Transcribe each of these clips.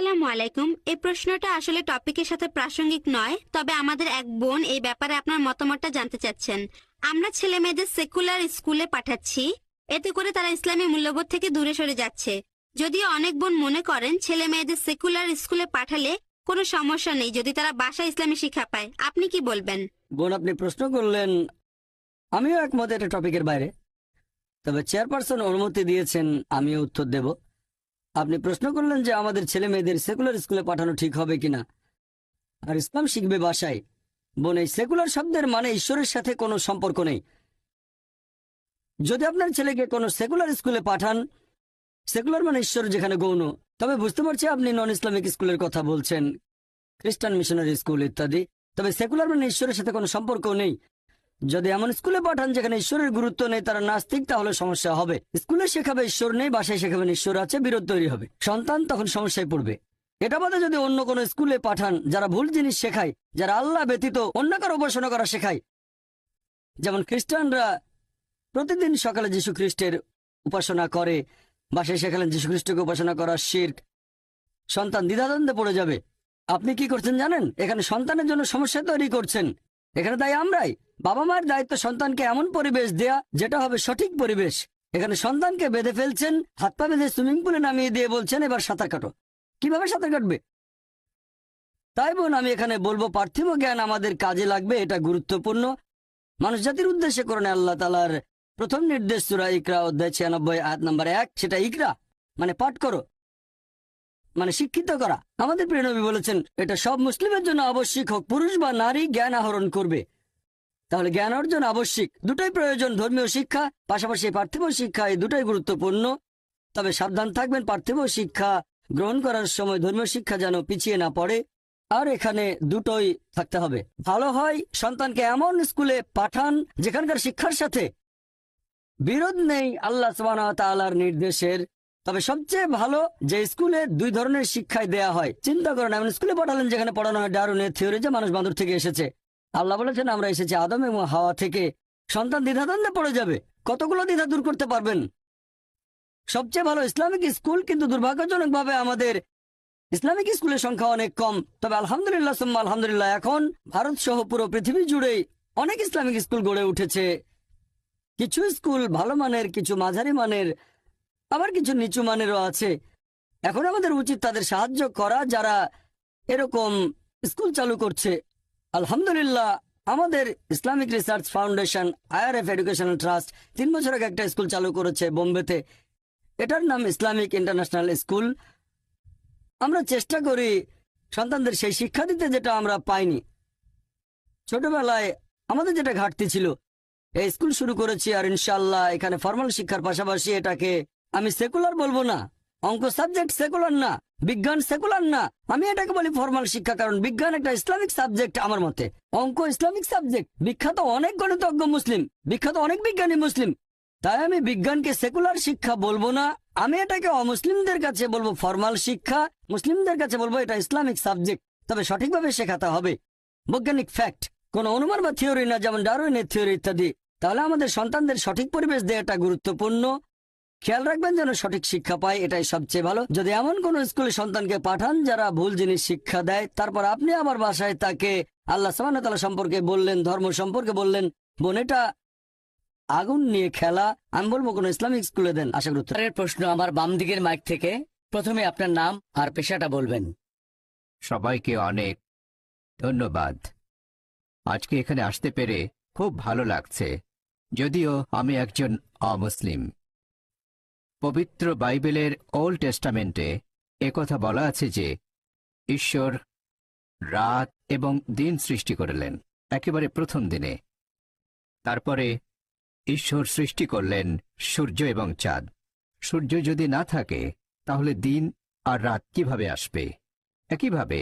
আসসালামু আলাইকুম। এই প্রশ্নটা আসলে টপিকের সাথে প্রাসঙ্গিক নয়, তবে আমাদের এক বোন এই ব্যাপারে আপনার মতামতটা জানতে চাচ্ছেন। আমরা ছেলে মেয়েদের সেকুলার স্কুলে পাঠাচ্ছি, এতে করে তারা ইসলামী মূল্যবোধ থেকে দূরে সরে যাচ্ছে। যদিও অনেক বোন মনে করেন ছেলে মেয়েদের সেকুলার স্কুলে পাঠালে কোনো সমস্যা নেই যদি তারা বাসায় ইসলামী শিক্ষা পায়। আপনি কি বলবেন? বোন, আপনি প্রশ্ন করলেন, আমিও একমত এটা টপিকের বাইরে, তবে চেয়ারপারসন অনুমতি দিয়েছেন, আমিও উত্তর দেব। আপনি প্রশ্ন করলেন যে আমাদের ছেলে মেয়েদের সেকুলার স্কুলে পাঠানো ঠিক হবে কিনা আর ইসলাম শিখবে বাসায়। বোন, এই সেকুলার শব্দের মানে ঈশ্বরের সাথে কোনো সম্পর্ক নেই। যদি আপনার ছেলেকে কোনো সেকুলার স্কুলে পাঠান, সেকুলার মানে ঈশ্বর যেখানে গৌণ, তবে বুঝতে পারছি আপনি নন ইসলামিক স্কুলের কথা বলছেন, খ্রিস্টান মিশনারি স্কুল ইত্যাদি। তবে সেকুলার মানে ঈশ্বরের সাথে কোনো সম্পর্ক নেই। যদি এমন স্কুলে পাঠান যেখানে ঈশ্বরের গুরুত্ব নেই, তারা নাস্তিক, তাহলে সমস্যা হবে। স্কুলে শেখাবে ঈশ্বর নেই, বাসায় শেখাবেন ঈশ্বর আছে, বিরোধ তৈরি হবে, সন্তান তখন সমস্যায় পড়বে। এটা বাদে যদি অন্য কোনো স্কুলে পাঠান যারা ভুল জিনিস শেখায়, যারা আল্লাহ ব্যতীত অন্য কারো উপাসনা করা শেখায়, যেমন খ্রিস্টানরা প্রতিদিন সকালে যীশু খ্রিস্টের উপাসনা করে, বাসায় শেখালেন যীশু খ্রিস্টকে উপাসনা করা শিরক, সন্তান দ্বিধাদ্বন্দ্বে পড়ে যাবে। আপনি কি করছেন জানেন? এখানে সন্তানের জন্য সমস্যা তৈরি করছেন। এখানে তাই আমরাই বাবা মায়ের দায়িত্ব সন্তানকে এমন পরিবেশ দেয়া যেটা হবে সঠিক পরিবেশ। এখানে সন্তানকে বেঁধে ফেলছেন, হাত পা বেঁধে সুইমিং পুলে নামিয়ে দিয়ে বলছেন এবার সাঁতার কাটো। কিভাবে সাঁতার কাটবে? তাই বোন, আমি এখানে বলবো পার্থিব জ্ঞান আমাদের কাজে লাগবে, এটা গুরুত্বপূর্ণ। মানুষ জাতির উদ্দেশ্যে কোরআনে আল্লাহ তাআলার প্রথম নির্দেশ সূরা ইকরা অধ্যায় 96 আয়াত নম্বর 1, সেটা ইকরা মানে পাঠ করো, মানে শিক্ষিত করা। আমাদের প্রিয় নবী বলেছেন এটা সব মুসলিমের জন্য আবশ্যিক, হোক পুরুষ বা নারী জ্ঞান আহরণ করবে। তাহলে জ্ঞান অর্জন আবশ্যিক, দুটোই প্রয়োজন, ধর্মীয় শিক্ষা পাশাপাশি পার্থিব শিক্ষা, এই দুটোই গুরুত্বপূর্ণ। তবে সাবধান থাকবেন পার্থিব শিক্ষা গ্রহণ করার সময় ধর্মীয় শিক্ষা যেন পিছিয়ে না পড়ে। আর এখানে দুটোই থাকতে হবে। ভালো হয় সন্তানকে এমন স্কুলে পাঠান যেখানকার শিক্ষার সাথে বিরোধ নেই আল্লাহ সুবহানাহু ওয়া তাআলার নির্দেশের। তবে সবচেয়ে ভালো যে স্কুলে দুই ধরনের শিক্ষাই দেয়া হয়। চিন্তা করেন, এমন স্কুলে পাঠালেন যেখানে পড়ানো হয় ডারউইনের থিওরি, যে মানুষ বাঁদর থেকে এসেছে। আল্লাহ বলেছেন আমরা এসেছি আদম এবং হাওয়া থেকে। সন্তান দ্বিধাদ্বন্দ্বে পড়ে যাবে। কতগুলো দ্বিধা দূর করতে পারবেন? সবচেয়ে ভালো ইসলামিক স্কুল, কিন্তু দুর্ভাগ্যজনকভাবে আমাদের ইসলামিক স্কুলের সংখ্যা অনেক কম। তবে আলহামদুলিল্লাহ সুম্মা আলহামদুলিল্লাহ, এখন ভারত সহ পুরো পৃথিবী জুড়েই অনেক ইসলামিক স্কুল গড়ে উঠেছে। কিছু স্কুল ভালো মানের, কিছু মাঝারি মানের, আবার কিছু নিচু মানেরও আছে। এখন আমাদের উচিত তাদের সাহায্য করা যারা এরকম স্কুল চালু করছে। আলহামদুলিল্লাহ, আমাদের Islamic research foundation IRF educational trust 3 বছর আগে একটা স্কুল চালু করেছে বোম্বেতে। এটার নাম ইসলামিক ইন্টারন্যাশনাল স্কুল। আমরা চেষ্টা করি সন্তানদের সেই শিক্ষা দিতে যেটা আমরা পাইনি ছোটবেলায়। আমাদের যেটা ঘাটতি ছিল, এই স্কুল শুরু করেছি। আর ইনশাআল্লাহ এখানে ফর্মাল শিক্ষার পাশাপাশি এটাকে আমি সেকুলার বলবো না। অঙ্ক সাবজেক্ট সেকুলার না, বিজ্ঞান সেকুলার না, আমি এটাকে বলি ফর্মাল শিক্ষা, কারণ বিজ্ঞান একটা ইসলামিক সাবজেক্ট আমার মতে। অঙ্ক ইসলামিক সাবজেক্ট, বিখ্যাত অনেক গণিতজ্ঞ মুসলিম, বিখ্যাত অনেক বিজ্ঞানী মুসলিম। তাই আমি বিজ্ঞানকে সেকুলার শিক্ষা বলবো না, আমি এটাকে অমুসলিমদের কাছে বলবো ফর্মাল শিক্ষা, মুসলিমদের কাছে বলবো এটা ইসলামিক সাবজেক্ট। তবে সঠিকভাবে শেখাতে হবে, বৈজ্ঞানিক ফ্যাক্ট, কোনো অনুমান বা থিওরি না, যেমন ডারউইনের থিওরি ইত্যাদি। তাহলে আমাদের সন্তানদের সঠিক পরিবেশ দেওয়াটা গুরুত্বপূর্ণ। খেয়াল রাখবেন যেন সঠিক শিক্ষা পায়, এটাই সবচেয়ে ভালো। যদি এমন কোন স্কুলে সন্তানকে পাঠান যারা ভুল জিনিস শিক্ষা দেয়, তারপর আপনি আবার বাসায় তাকে আল্লাহ সুবহানাহু ওয়া তাআলা সম্পর্কে বললেন, ধর্ম সম্পর্কে বললেন, বোন এটা আগুন নিয়ে খেলা, আমি বলবো কোন ইসলামিক স্কুলে দেন। আশা করি প্রশ্ন আমার বাম দিকের মাইক থেকে। প্রথমে আপনার নাম আর পেশাটা বলবেন। সবাইকে অনেক ধন্যবাদ। আজকে এখানে আসতে পেরে খুব ভালো লাগছে, যদিও আমি একজন অমুসলিম। পবিত্র বাইবেলের ওল্ড টেস্টামেন্টে একথা বলা আছে যে ঈশ্বর রাত এবং দিন সৃষ্টি করলেন একেবারে প্রথম দিনে। তারপরে ঈশ্বর সৃষ্টি করলেন সূর্য এবং চাঁদ। সূর্য যদি না থাকে তাহলে দিন আর রাত কিভাবে আসবে? একইভাবে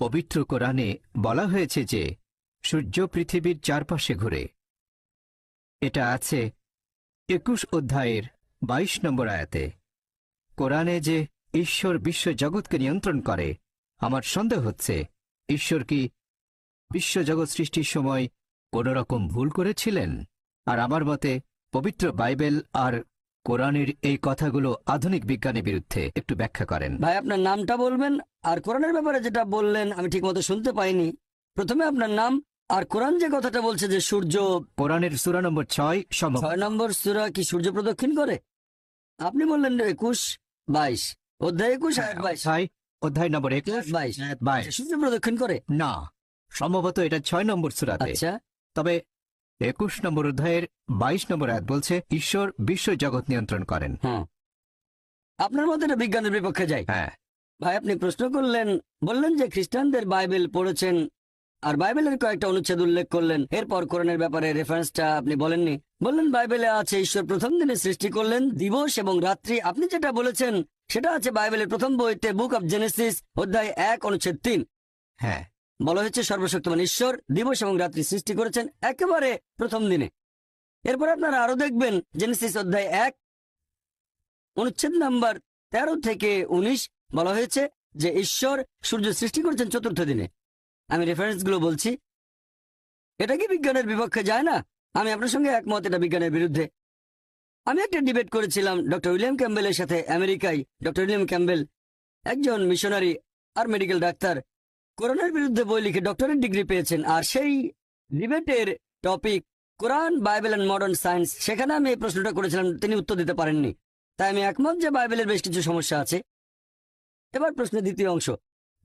পবিত্র কোরআনে বলা হয়েছে যে সূর্য পৃথিবীর চারপাশে ঘুরে। এটা আছে 21 অধ্যায়ের 22 নম্বর আয়াতে। কোরআনে যে ঈশ্বর বিশ্ব জগৎকে নিয়ন্ত্রণ করে, আমার সন্দেহ হচ্ছে ঈশ্বর কি বিশ্বজগৎ সৃষ্টির সময় কোন রকম ভুল করেছিলেন? আর আমার মতে পবিত্র বাইবেল আর কোরআনের এই কথাগুলো আধুনিক বিজ্ঞানের বিরুদ্ধে। একটু ব্যাখ্যা করেন। ভাই আপনার নামটা বলবেন, আর কোরআনের ব্যাপারে যেটা বললেন আমি ঠিক মতো শুনতে পাইনি। প্রথমে আপনার নাম, আর কোরআন যে কথাটা বলছে যে সূর্য কোরআনের সূরা নম্বর 6 6 নম্বর সূরা কি সূর্য প্রদক্ষিণ করে? আপনি বললেন 21-22 অধ্যায় 21 আয়াত 22 অধ্যায় নম্বর 21 22 আয়াত 22। সূর্য প্রদক্ষিণ করে? না, সম্ভবত এটা 6 নম্বর সূরাতে। আচ্ছা, তবে 21 নম্বর অধ্যায়ের 22 নম্বর আয়াত বলছে ঈশ্বর বিশ্ব জগৎ নিয়ন্ত্রণ করেন। হ্যাঁ, আপনার মতে এটা বিজ্ঞানের বিপক্ষে যায়। হ্যাঁ, ভাই আপনি প্রশ্ন করলেন, বললেন যে খ্রিস্টানদের বাইবেল পড়েছেন আর বাইবেলের কয়েকটা অনুচ্ছেদ উল্লেখ করলেন, এরপর কোরআনের ব্যাপারে রেফারেন্সটা আপনি বলেননি। বললেন বাইবেলে আছে ঈশ্বর প্রথম দিনে সৃষ্টি করলেন দিবস এবং রাত্রি। আপনি যেটা বলেছেন সেটা আছে বাইবেলের প্রথম বইতে বুক অব জেনেসিস অধ্যায় 1 অনুচ্ছেদ 3। হ্যাঁ, বলা হয়েছে সর্বশক্তিমান ঈশ্বর দিবস এবং রাত্রি সৃষ্টি করেছেন একেবারে প্রথম দিনে। এরপর আপনারা আরো দেখবেন জেনেসিস অধ্যায় 1 অনুচ্ছেদ নাম্বার 13 থেকে 19 বলা হয়েছে যে ঈশ্বর সূর্য সৃষ্টি করেছেন চতুর্থ দিনে। আমি রেফারেন্সগুলো বলছি। এটা কি বিজ্ঞানের বিপক্ষে যায় না? আমি আপনার সঙ্গে একমত, এটা বিজ্ঞানের বিরুদ্ধে। আমি একটা ডিবেট করেছিলাম ডক্টর উইলিয়াম ক্যাম্বেলের সাথে আমেরিকায়। ডক্টর উইলিয়াম ক্যাম্বেল একজন মিশনারি আর মেডিকেল ডাক্তার, কোরআনের বিরুদ্ধে বই লিখে ডক্টরেট ডিগ্রি পেয়েছেন। আর সেই ডিবেটের টপিক কোরআন, বাইবেল অ্যান্ড মডার্ন সায়েন্স। সেখানে আমি এই প্রশ্নটা করেছিলাম, তিনি উত্তর দিতে পারেননি। তাই আমি একমত যে বাইবেলের বেশ কিছু সমস্যা আছে। এবার প্রশ্নের দ্বিতীয় অংশ,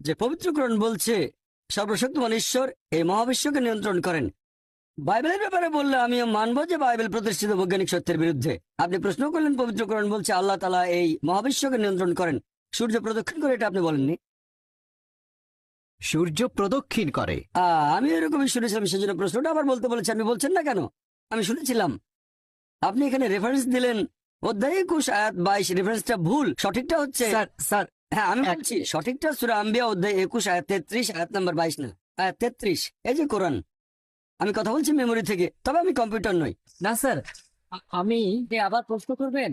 যে পবিত্র কোরআন বলছে সর্বশক্তিমান ঈশ্বর এই মহাবিশ্বকে নিয়ন্ত্রণ করেন। বাইবেলের ব্যাপারে বললে আমিও মানব যে বাইবেল প্রতিষ্ঠিত বৈজ্ঞানিক সত্যের বিরুদ্ধে। আপনি প্রশ্ন করলেন পবিত্র কোরআন বলছে আল্লাহ তাআলা এই মহাবিশ্বকে নিয়ন্ত্রণ করেন, সূর্য প্রদক্ষিণ করে, এটা আপনি বলেননি। সূর্য প্রদক্ষিণ করে। আমি এরকমই শুনেছিলাম, সেজন্য প্রশ্নটা আবার বলতে বলেছি। আপনি বলছেন না কেন? আমি শুনেছিলাম আপনি এখানে রেফারেন্স দিলেন অধ্যায় 21 আয়াত 22। রেফারেন্সটা ভুল, সঠিকটা হচ্ছে স্যার হ্যাঁ আমি বলছি সঠিকটা সূরা আম্বিয়া অধ্যায় 21 আয়াত 33 আয়াত নাম্বার 22 না, আয়াত 33। এই যে কোরআন, আমি কথা বলছি মেমোরি থেকে, তবে আমি কম্পিউটার নই। না স্যার, আমি আবার প্রশ্ন করবেন?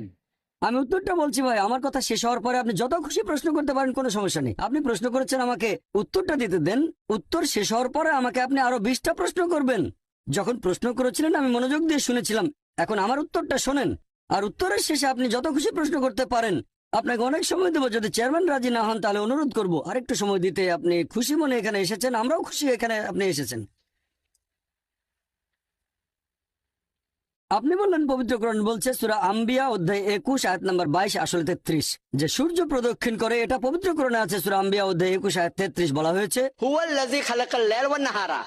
আমি উত্তরটা বলছি ভাই, আমার কথা শেষ হওয়ার পরে আপনি যত খুশি প্রশ্ন করতে পারেন, কোনো সমস্যা নেই। আপনি প্রশ্ন করেছেন, আমাকে উত্তরটা দিতে দেন। উত্তর শেষ হওয়ার পরে আমাকে আপনি আরো 20টা প্রশ্ন করবেন। যখন প্রশ্ন করেছিলেন আমি মনোযোগ দিয়ে শুনেছিলাম, এখন আমার উত্তরটা শোনেন। আর উত্তরের শেষে আপনি যত খুশি প্রশ্ন করতে পারেন। আপনাকে অনেক সময় দেবো, যদি চেয়ারম্যান রাজি না হন তাহলে অনুরোধ করবো আরেকটু সময় দিতে। আপনি খুশি মনে এখানে এসেছেন, আমরাও খুশি এখানে আপনি এসেছেন। আপনি বললেন পবিত্র কোরআন বলছে সূরা আম্বিয়া অধ্যায় 21 আয়াত নাম্বার 22 আসলে 33 যে সূর্য প্রদক্ষিণ করে। এটা পবিত্র কোরআনে আছে। সূরা আম্বিয়া অধ্যায় 21 আয়াত 33 বলা হয়েছে হুয়াল্লাযী খালাকাল লাইলা ওয়ান নাহারা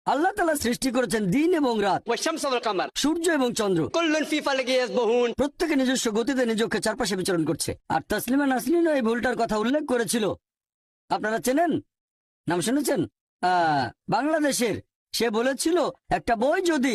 আল্লাহ তাআলা সৃষ্টি করেছেন দিন এবং রাত, ওয়াশ-শামস ওয়াল কামার সূর্য এবং চন্দ্র। কুল্লুন ফি ফালাকি ইয়াসবাহুন। প্রত্যেকে নিজস্ব গতিতে নিজকে চারপাশে বিচরণ করছে। আর তাসলিমা নাসরিনও এই ভুলটার কথা উল্লেখ করেছিল। আপনারা চেনেন, নাম শুনেছেন? বাংলাদেশের সে বলেছিল একটা বই যদি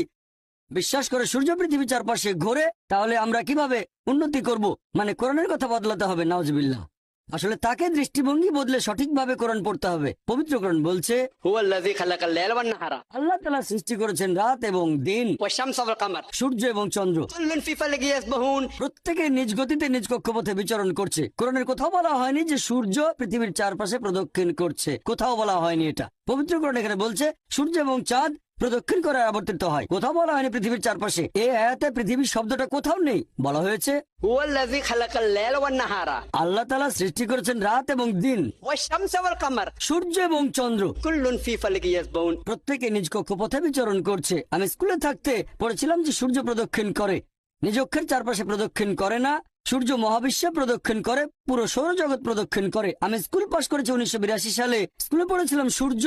বিশ্বাস করে সূর্য পৃথিবী চারপাশে ঘোরে তাহলে আমরা কিভাবে উন্নতি করব, মানে কোরআনের কথা বদলাতে হবে। নাউজুবিল্লাহ। আসলে তাকে দৃষ্টিভঙ্গি বদলে সঠিকভাবে কোরআন পড়তে হবে। পবিত্র কোরআন বলছে হুয়াল্লাযী খালাকাল লাইলা ওয়ান নাহারা আল্লাহ তাআলা সৃষ্টি করেছেন রাত এবং দিন, ওয়াশ-শামস ওয়াল কামার সূর্য এবং চন্দ্র। কুল্লুন ফি ফালাকি ইয়াসবাহুন। প্রত্যেকে নিজ গতিতে নিজ কক্ষপথে বিচরণ করছে। কোরআনের কোথাও বলা হয়নি যে সূর্য পৃথিবীর চারপাশে প্রদক্ষিণ করছে, কোথাও বলা হয়নি এটা। পবিত্র কোরআন এখানে বলছে সূর্য এবং চাঁদ প্রদক্ষিণ করে আবর্তিত হয়, কোথাও বলা হয়নি পৃথিবীর চারপাশে। এই আয়াতে পৃথিবীর শব্দটা কোথাও নেই। বলা হয়েছে হুয়াল্লাযী খালাকাল লাইলা ওয়ান নাহারা আল্লাহ তাআলা সৃষ্টি করেছেন রাত এবং দিন, ওয়াশ-শামস ওয়াল কামার সূর্য এবং চন্দ্র। কুল্লুন ফি ফালাকি ইয়াসবাহুন। প্রত্যেকে নিজ কক্ষপথে বিচরণ করছে। আমি স্কুলে থাকতে পড়েছিলাম যে সূর্য প্রদক্ষিণ করে, নিজ অক্ষের চারপাশে প্রদক্ষিণ করে না। সূর্য মহাবিশ্বে প্রদক্ষিণ করে, পুরো সৌরজগৎ প্রদক্ষিণ করে। আমি স্কুল পাশ করেছি 1982 সালে। স্কুলে পড়েছিলাম সূর্য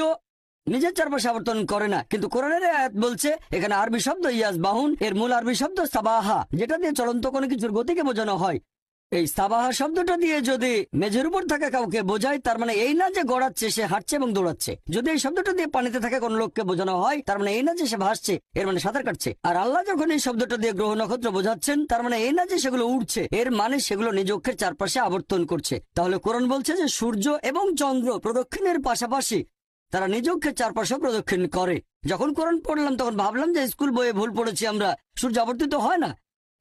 নিজের চারপাশে আবর্তন করে না। কিন্তু কোরআনের আয়াত বলছে, এখানে আরবি শব্দ ইয়াসবাহুন, এর মূল আরবি শব্দ সাবাহা, যেটা দিয়ে চলন্ত কোনো কিছুর গতিকে বোঝানো হয়। এই সাবাহা শব্দটা দিয়ে যদি মেঝের উপর থাকা কাউকে বোঝায়, তার মানে এই না যে গড়াচ্ছে, সে হাঁটছে এবং দৌড়াচ্ছে। যদি এই শব্দটা দিয়ে পানিতে থাকা কোনো লোককে বোঝানো হয়, তার মানে এই না যে সে ভাসছে, এর মানে সাঁতার কাটছে। আর আল্লাহ যখন এই শব্দটা দিয়ে গ্রহ নক্ষত্র বোঝাচ্ছেন, তার মানে এই না যে সেগুলো উঠছে, এর মানে সেগুলো নিজ অক্ষের চারপাশে আবর্তন করছে। তাহলে কোরআন বলছে যে সূর্য এবং চন্দ্র প্রদক্ষিণের পাশাপাশি তারা নিজ অক্ষের চারপাশে প্রদক্ষিণ করে। যখন কোরআন পড়লাম তখন ভাবলাম যে স্কুল বইয়ে ভুল পড়েছি আমরা, সূর্য আবর্তিত হয় না।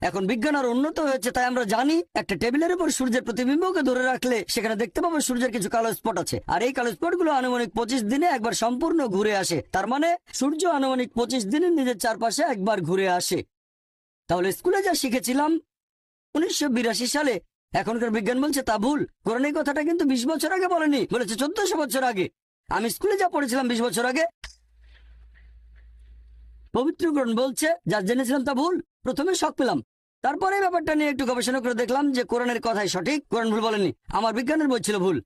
এখন বিজ্ঞান আর উন্নত হয়েছে, তাই আমরা জানি একটা টেবিলের উপর সূর্যের প্রতিবিম্বকে ধরে রাখলে সেখানে দেখতে পাবো সূর্যের কিছু কালো স্পট আছে। আর এই কালো স্পট গুলো আনুমানিক 25 দিনে একবার সম্পূর্ণ ঘুরে আসে। তার মানে সূর্য আনুমানিক 25 দিনে নিজের চারপাশে একবার ঘুরে আসে। তাহলে স্কুলে যা শিখেছিলাম 1982 সালে। এখনকার বিজ্ঞান বলছে তা ভুল। কোরআন এই কথাটা কিন্তু 20 বছর আগে বলেনি, বলেছে 1400 বছর আগে। আমি স্কুলে যা পড়েছিলাম 20 বছর আগে, পবিত্র কোরআন বলছে যা জেনেছিলাম তা ভুল। প্রথমে শক পেলাম, তারপরে এই ব্যাপারটা নিয়ে একটু গবেষণা করে দেখলাম যে কোরআনের কথাই সঠিক, কোরআন ভুল বলেনি। আমার বিজ্ঞানের বই ছিল ভুল।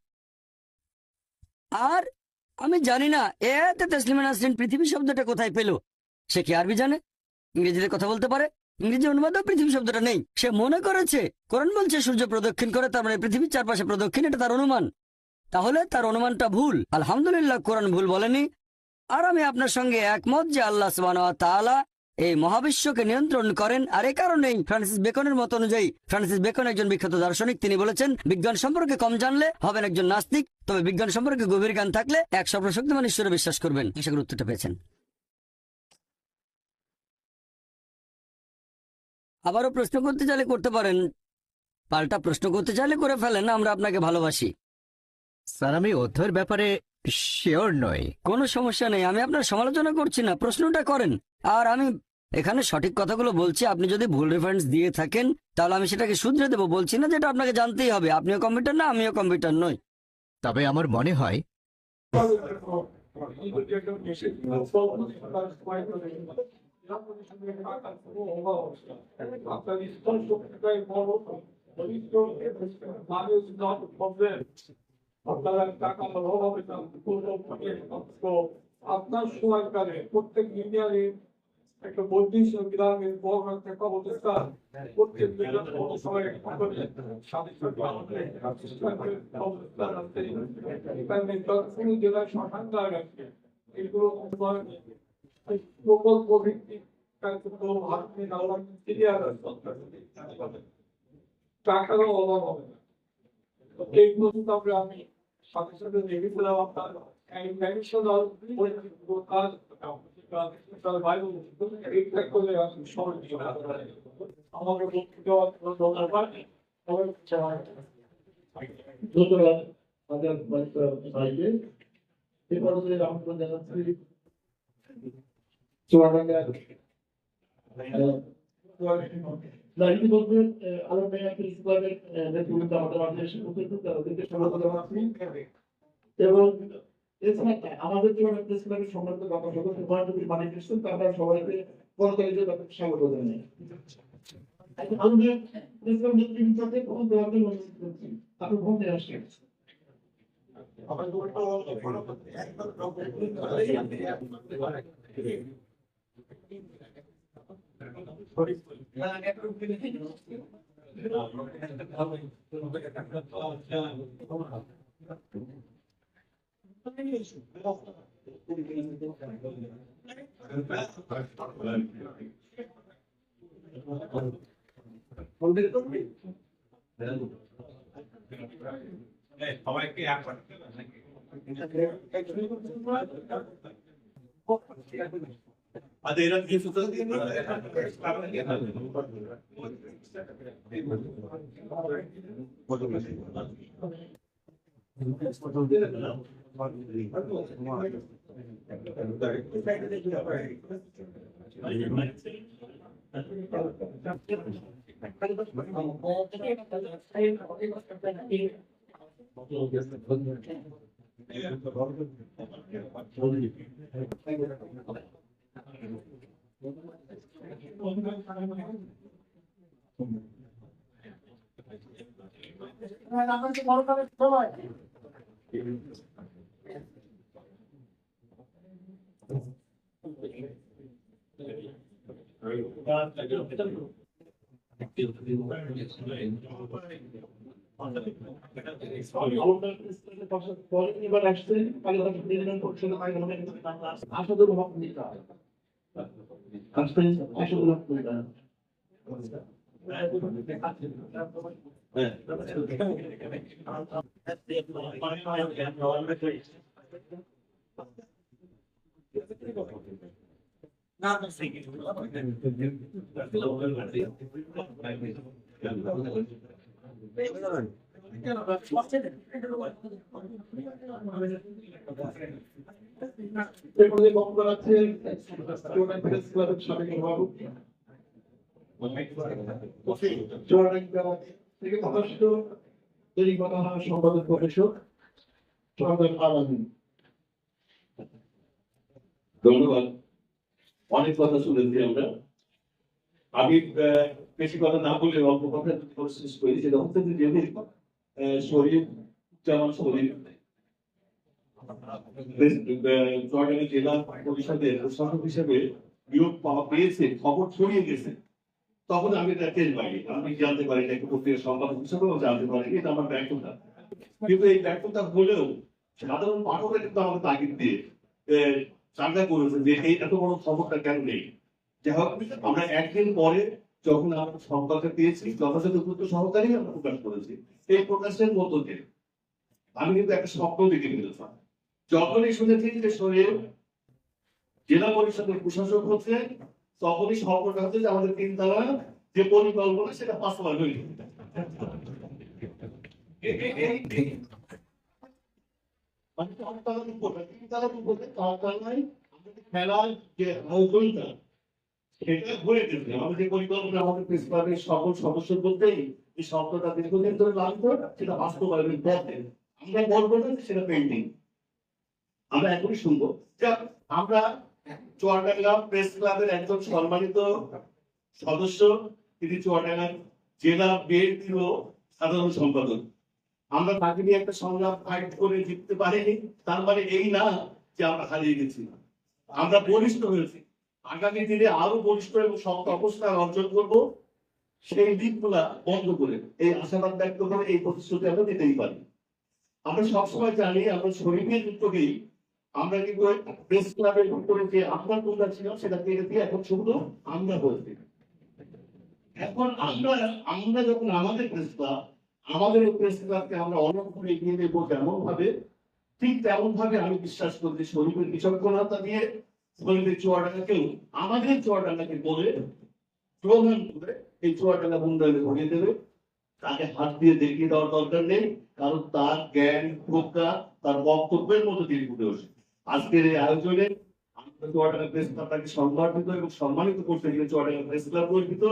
আর আমি জানি না এতে তসলিমা নাসরিন পৃথিবী শব্দটা কোথায় পেল। সে কি আরবি জানে, ইংরেজিতে কথা বলতে পারে? ইংরেজি অনুবাদেও পৃথিবী শব্দটা নেই। সে মনে করেছে কোরআন বলছে সূর্য প্রদক্ষিণ করে, তার মানে পৃথিবীর চারপাশে প্রদক্ষিণ, এটা তার অনুমান। তাহলে তার অনুমানটা ভুল। আলহামদুলিল্লাহ, কোরআন ভুল বলেনি। আর আমি আপনার সঙ্গে একমত যে আল্লাহ সুবহানাহু ওয়া তাআলা এই মহাবিশ্বকে নিয়ন্ত্রণ করেন। আর এই কারণেই ফ্রান্সিস বেকনের মত অনুযায়ী, ফ্রান্সিস বেকন একজন বিখ্যাত দার্শনিক, তিনি বলেছেন বিজ্ঞান সম্পর্কে কম জানলে হবেন একজন নাস্তিক, তবে বিজ্ঞান সম্পর্কে গভীর জ্ঞান থাকলে এক সর্বশক্তিমান ঈশ্বরে বিশ্বাস করবেন। আশা করি উত্তরটা পেয়েছেন। আবারও প্রশ্ন করতে চাইলে করতে পারেন, পাল্টা প্রশ্ন করতে চাইলে করে ফেলেন। আমরা আপনাকে ভালোবাসি। স্যার, আমি অধ্যয়ের ব্যাপারে শিওর নই। কোনো সমস্যা নেই, আমি আপনার সমালোচনা করছি না, প্রশ্নটা করেন। আর আমি এখানে সঠিক কথাগুলো বলছি। আপনি যদি ভুল রেফারেন্স দিয়ে থাকেন তাহলে আমি সেটাকে শুধরে দেবো। বলছি না যেটা আপনাকে জানতেই হবে। আপনিও কম্পিউটার না, আমিও কম্পিউটার নই। তবে আমার মনে হয় আপনার সময়কালে প্রত্যেক ইন্ডিয়ানে একটা বৈদিক সংবিধানের বড় একটা অবস্থা প্রত্যেক সময় জেলায় সরকার আছে এগুলো প্রকল্প ভিত্তিক কার্যক্রম হাতে টাকারও অভাব হবে না। এইগুলো কিন্তু আমি সাথে সাথে দেখেছিলাম আপনার ট্র্যাডিশনাল কাজ এইটা করে সময় দিয়ে আমাকে ধন্যবাদ। ধন্যবাদ আমাদের ভাইকে। এরপরে আমন্ত্রণ জানাচ্ছি চুয়াডাঙ্গা দায়িত্ব বলবেন আলমে ইসলামের নেতৃত্বে আমাদের মাঝে এসে উপস্থিত তাদেরকে স্বাগত জানাচ্ছি। এবং এছাড়া আমাদের জন্য ইসলামের সম্মানিত বাবা সদস্য মহানবী মানিক এসেছেন, তারা সবাইকে করতালিতে তাদেরকে স্বাগত জানাই। আলমে ইসলাম নেতৃত্বে কোন দলকে অনুরোধ করছি আপনি ভূমিকা আসছেন। সবাইকে அது எனக்கு சுத்தம் এবার আসছে আসাদুল হক নিতা আসাদুল হক নিতা বক্তব্য আছে সাবেক সভাপতি চুয়াডাঙ্গা থেকে প্রকাশিত দৈনিক বাংলা সম্পাদক প্রফেসর চন্দন আলামিন। ধন্যবাদ। অনেক কথা শুনেছি আমরা। আমি বেশি কথা না বলে অল্প কথা শেষ করি, সেটা হচ্ছে যে শরীর যেমন শরীর চুয়াডাঙ্গা জেলা পরিষদের প্রশাসক হিসেবে নিয়োগ পেয়েছে, খবর ছড়িয়ে গেছে, তখন আমি এটা টের পাই, আমি জানতে পারি না, একটু পত্রিকার সম্পাদক হিসেবেও জানতে পারি, এটা আমার ব্যর্থতা। কিন্তু এই ব্যর্থতা হলেও সাধারণ পাঠকের কিন্তু আমাকে তাগিদ দিয়ে চিন্তা করেছে যে এই এত বড় খবরটা কেন নেই। যাই হোক, আমরা একদিন পরে যখন আমরা সংবাদটা পেয়েছি, যথাযথ গুরুত্ব সহকারে আমরা প্রকাশ করেছি। এই প্রকাশের মতো দিয়ে আমি কিন্তু একটা স্বপ্ন দেখে ফেলেছিলাম। যখনই শুনেছি যে শরীর জেলা পরিষদের প্রশাসক হচ্ছে, তখনই স্বপ্নটা হচ্ছে যে আমাদের তিনতলা যে পরিকল্পনা সেটা বাস্তবায়ন হইল। মানে তিনতলার উপরে তারতলায় আমাদের খেলার যে আয়োজনটা সেটা হয়ে গেছে। আমাদের যে পরিকল্পনা আমাদের প্রিন্সিপালের সকল সদস্য বলতেই এই শব্দটা দীর্ঘদিন ধরে লাগতো, সেটা বাস্তবায়নের পথে। আমরা বলবো না যে সেটা পেন্টিং, আমরা এখনই শুনবো। আমরা চুয়াডাঙ্গা প্রেস ক্লাবের একজন সম্মানিত সদস্য, তিনি চুয়াডাঙ্গা জেলা বিএনপিরও সাধারণ সম্পাদক। আমরা তাকে নিয়ে একটা সংগ্রাম ফাইট করে জিততে পারিনি, তার মানে এই না যে আমরা হারিয়ে গেছি। আমরা বলিষ্ঠ হয়েছি, আগামী দিনে আরো বলিষ্ঠ এবং শক্ত অবস্থান অর্জন করব। সেই দিকগুলা বন্ধ করে এই আশাবাদ ব্যক্ত করে এই প্রতিশ্রুতি আমরা দিতেই পারি। আমরা সবসময় জানি আমরা শরীরের উদ্যোগেই আমরা কিন্তু প্রেস ক্লাবের উপরে যে আপনার কোনটা ছিল সেটা কেটে দিয়ে এখন শুধু আমরা বলছি। এখন আমরা যখন আমাদের প্রেস ক্লাব, আমাদের প্রেস ক্লাবকে আমরা অনেক করে এগিয়ে নেবো যেমন ভাবে, ঠিক তেমন ভাবে আমি বিশ্বাস করি শরীরের বিচক্ষণতা দিয়ে শরীরের চুয়াডাঙ্গাকেও আমাদের চুয়াডাঙ্গাকে বলে প্রধান করে এই চুয়াডাঙ্গা উন্নয়নে ভরিয়ে দেবে। তাকে হাত দিয়ে দেখিয়ে দেওয়ার দরকার নেই, কারণ তার জ্ঞান প্রজ্ঞা তার বক্তব্যের মতো তিনি ফুটে ওঠে। আজকের এই আয়োজনে চুয়াডাঙ্গা প্রেস ক্লাবটাকে সম্মানিত এবং সম্মানিত করতে গিয়ে চুয়াডাঙ্গা প্রেস ক্লাব গর্বিত।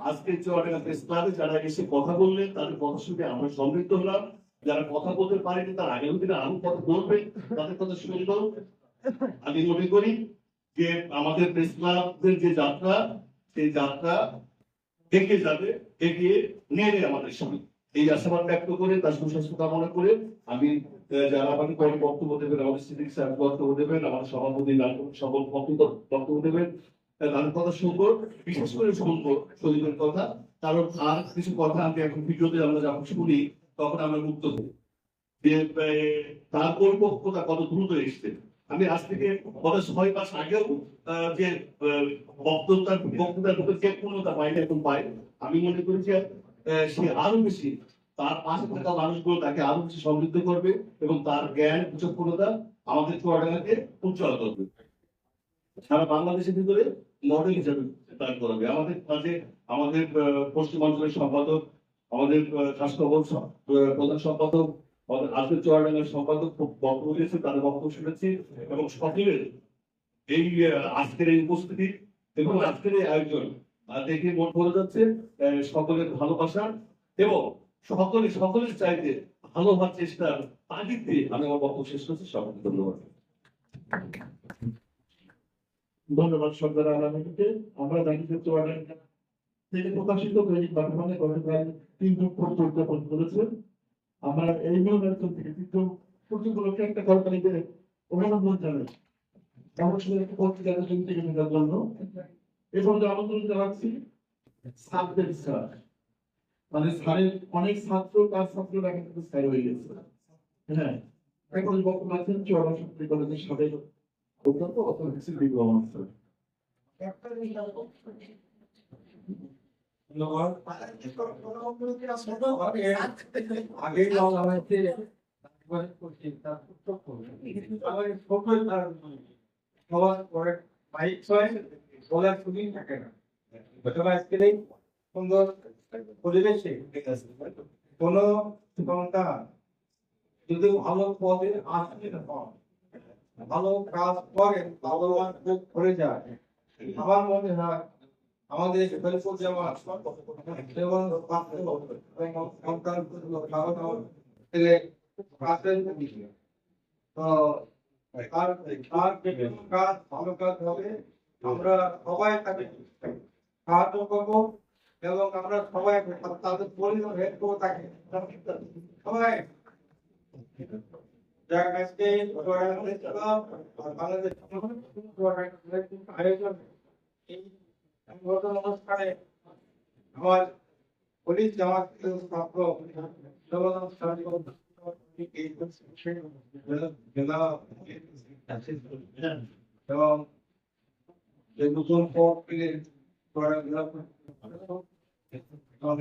আজকে চুয়াডাঙ্গা প্রেস ক্লাবে যারা এসে কথা বললেন তাদের কথা শুনে আমরা সমৃদ্ধ হলাম। যারা কথা বলতে পারেনি তারা আগামী দিনে আরো কথা বলবে, তাদের কথা শুনবো। আমি মনে করি যে আমাদের প্রেস ক্লাবের যে যাত্রা, সেই যাত্রা এগিয়ে যাবে, এগিয়ে নেবে আমাদের সামনে। এই আশাবাদ ব্যক্ত করে তার সুস্বাস্থ্য কামনা করে আমি যারা আমাকে পরে বক্তব্য দেবেন, আমাদের সিদ্দিক সাহেব বক্তব্য দেবেন, আমাদের সভাপতি সকল বক্তব্য দেবেন, তাদের কথা শুনবো, বিশেষ করে শুনবো শরীরের কথা। কারণ আর কিছু কথা আমি এখন ভিডিওতে আমরা যখন শুনি তখন আমরা মুক্ত হই যে তার পরিপক্কতা কত দ্রুত এসছে। আমি আজ থেকে গত 6 মাস আগেও যে বক্তৃতার যে পূর্ণতা পাই এখন পাই, আমি মনে করি যে সে আরো বেশি তার পাশে থাকা মানুষগুলো তাকে আরো বেশি সমৃদ্ধ করবে এবং তার জ্ঞান বিচক্ষণতা আমাদের চুয়াডাঙ্গাকে উজ্জ্বল করবে, সারা বাংলাদেশের ভিতরে মডেল হিসাবে দাঁড় করাবে। আমাদের কাছে আমাদের পশ্চিমাঞ্চলের সম্পাদক, আমাদের স্বাস্থ্য প্রধান সম্পাদক, আজকের চুয়াডাঙ্গার সম্পাদক বক্তব্য দিয়েছে, তাদের বক্তব্য শুনেছি এবং সকলের এই আজকের এই উপস্থিতি এবং আজকের এই আয়োজন দেখে মন ভরে যাচ্ছে সকলের ভালোবাসা এবং সকলের চাইতে ভালো হওয়ার চেষ্টার তাগিদ দিয়ে আমি আমার বক্তব্য শেষ করছি। সকলকে ধন্যবাদ। ধন্যবাদ সর্দার আলমীকে। আমরা জানি যে চুয়াডাঙ্গা থেকে প্রকাশিত দৈনিক বর্তমানে গতকাল 3 যুগ পরিকল্পন করেছে। আমরা এই নির্বাচন থেকে 3 যুগ প্রতিগুলোকে একটা কোম্পানিতে অভিনন্দন জানাই, অবশ্যই একটা পত্রিকার জন্য এবং আমন্ত্রণ জানাচ্ছি ছাত্রদের স্যার, মানে স্যারের অনেক ছাত্র তার ছাত্ররা কিন্তু স্যার হয়ে গেছে। হ্যাঁ, এখন বক্তব্য আছেন চুয়াডাঙ্গা সরকারি কলেজের সাথে অত্যন্ত অর্থনীতির বিজ্ঞান স্যার। আগে সুন্দর পরিবেশে কোন সন্তান যদি ভালো পদে আসে ভালো কাজ করে লাভবান করে যায়, আমার মনে হয় আমাদের হেল্পফুল যেমন যেমন তো তার তার বিভিন্ন কাজ ভালো কাজ হবে, আমরা সবাই তাকে সাহায্য করবো এবং আমরা সবাই তাদের পরিবার হেল্প করবো তাকে সবাই যারা আজকে বাংলাদেশ আয়োজন এই অনুষ্ঠানে আমার পুলিশ জামাত ছাত্র এবং যে নতুন পথ পেলে এবং